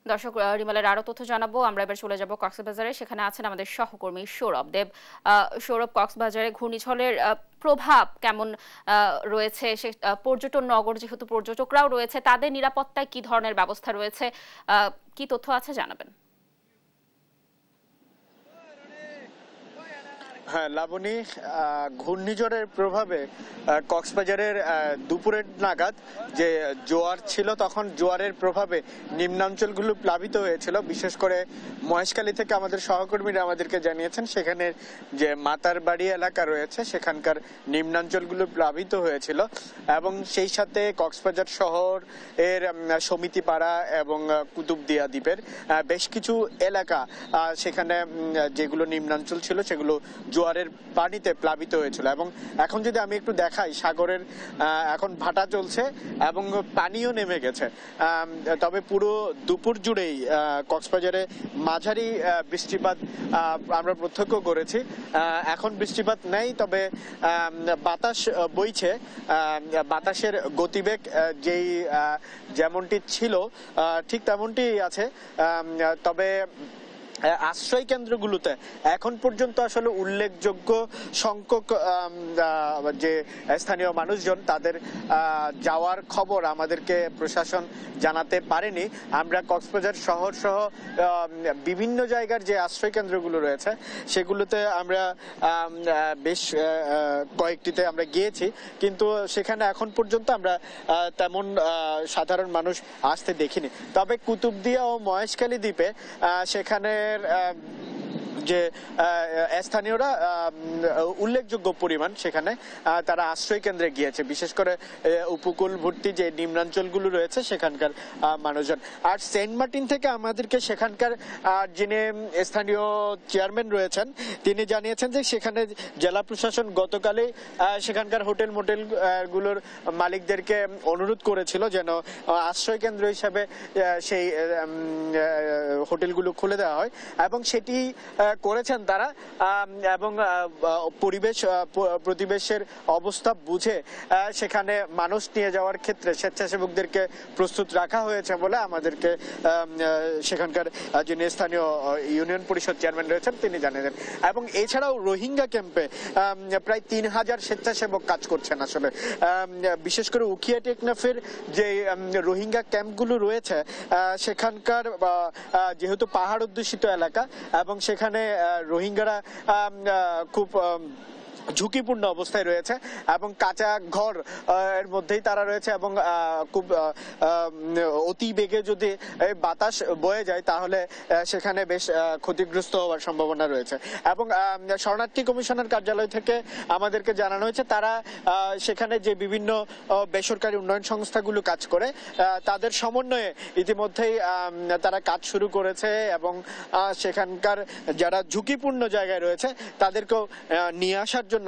দর্শক রিমালের আরো তথ্য জানাবো। আমরা এবার চলে যাব কক্সবাজারে। সেখানে আছেন আমাদের সহকর্মী সৌরভ দেব। সৌরভ, কক্সবাজারে ঘূর্ণিঝড়ের প্রভাব কেমন রয়েছে? সে পর্যটন নগর, যেহেতু পর্যটকরাও রয়েছে, তাদের নিরাপত্তায় কি ধরনের ব্যবস্থা রয়েছে, কি তথ্য আছে জানাবেন। হ্যাঁ লাবণী, ঘূর্ণিঝড়ের প্রভাবে কক্সবাজারের দুপুরের নাগাদ যে জোয়ার ছিল, তখন জোয়ারের প্রভাবে নিম্নাঞ্চলগুলো প্লাবিত হয়েছিল। বিশেষ করে মহেশখালী থেকে আমাদের সহকর্মীরা আমাদেরকে জানিয়েছেন সেখানে যে মাতার বাড়ি এলাকা রয়েছে সেখানকার নিম্নাঞ্চলগুলো প্লাবিত হয়েছিল, এবং সেই সাথে কক্সবাজার শহর এর সমিতিপাড়া এবং কুতুবদিয়া দ্বীপের বেশ কিছু এলাকা সেখানে যেগুলো নিম্নাঞ্চল ছিল সেগুলো জোয়ারের পানিতে প্লাবিত হয়েছিল। এবং এখন যদি আমি একটু দেখাই, সাগরের এখন ভাটা চলছে এবং পানিও নেমে গেছে। তবে পুরো দুপুর জুড়েই কক্সবাজারে মাঝারি বৃষ্টিপাত আমরা প্রত্যক্ষ করেছি। এখন বৃষ্টিপাত নেই, তবে বাতাস বইছে। বাতাসের গতিবেগ যেমনটি ছিল ঠিক তেমনটি আছে। তবে আশ্রয় কেন্দ্রগুলোতে এখন পর্যন্ত আসলে উল্লেখযোগ্য সংখ্যক যে স্থানীয় মানুষজন তাদের যাওয়ার খবর আমাদেরকে প্রশাসন জানাতে পারেনি। আমরা কক্সবাজার শহর সহ বিভিন্ন জায়গার যে আশ্রয় কেন্দ্রগুলো রয়েছে সেগুলোতে আমরা বেশ কয়েকটিতে আমরা গিয়েছি, কিন্তু সেখানে এখন পর্যন্ত আমরা তেমন সাধারণ মানুষ আসতে দেখিনি। তবে কুতুবদিয়া ও মহেশখালী দ্বীপে সেখানে যে স্থানীয়রা উল্লেখযোগ্য পরিমাণ সেখানে তারা আশ্রয় কেন্দ্রে গিয়েছে, বিশেষ করে উপকূলবর্তী যে নিম্নাঞ্চলগুলো রয়েছে সেখানকার মানুষজন। আর সেন্ট মার্টিন থেকে আমাদেরকে সেখানকার যিনি স্থানীয় চেয়ারম্যান রয়েছেন তিনি জানিয়েছেন যে সেখানে জেলা প্রশাসন গতকালই সেখানকার হোটেল মোটেল গুলোর মালিকদেরকে অনুরোধ করেছিল যেন আশ্রয় কেন্দ্র হিসাবে সেই হোটেলগুলো খুলে দেওয়া হয়, এবং সেটি করেছেন তারা। এবং প্রতিবেশের অবস্থা বুঝে সেখানে মানুষ নিয়ে যাওয়ার ক্ষেত্রে স্বেচ্ছাসেবকদেরকে প্রস্তুত রাখা হয়েছে বলে আমাদেরকে সেখানকার যিনি স্থানীয় ইউনিয়ন পরিষদ চেয়ারম্যান রয়েছেন তিনি জানিয়েছেন। এবং এছাড়াও রোহিঙ্গা ক্যাম্পে প্রায় ৩,০০০ স্বেচ্ছাসেবক কাজ করছেন। আসলে বিশেষ করে উখিয়া টেকনাফের যে রোহিঙ্গা ক্যাম্পগুলো রয়েছে সেখানকার যেহেতু পাহাড় অধ্যুষিত এলাকা এবং সেখানে রোহিঙ্গারা খুব ঝুঁকিপূর্ণ অবস্থায় রয়েছে এবং কাঁচা ঘর এর মধ্যেই তারা রয়েছে, এবং খুব অতি বেগে যদি বাতাস বয়ে যায় তাহলে সেখানে বেশ ক্ষতিগ্রস্ত হওয়ার সম্ভাবনা রয়েছে। এবং শরণার্থী কমিশনের কার্যালয় থেকে আমাদেরকে জানানো হয়েছে তারা সেখানে যে বিভিন্ন বেসরকারি উন্নয়ন সংস্থাগুলো কাজ করে তাদের সমন্বয়ে ইতিমধ্যেই তারা কাজ শুরু করেছে, এবং সেখানকার যারা ঝুঁকিপূর্ণ জায়গায় রয়েছে তাদেরকেও নিয়ে আসার জন্য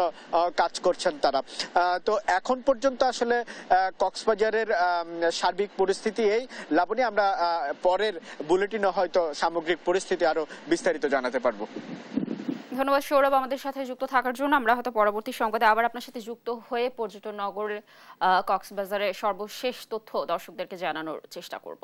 কাজ করছেন তারা। তো এখন পর্যন্ত আসলে কক্সবাজারের সার্বিক পরিস্থিতি এই। লাবণী, আমরা পরের বুলেটিনে হয়তো সামগ্রিক পরিস্থিতি আরো বিস্তারিত জানাতে পারবো। ধন্যবাদ সৌরভ আমাদের সাথে যুক্ত থাকার জন্য। আমরা হয়তো পরবর্তী সংবাদে আবার আপনার সাথে যুক্ত হয়ে পর্যটন নগরের কক্সবাজারের সর্বশেষ তথ্য দর্শকদেরকে জানানোর চেষ্টা করব।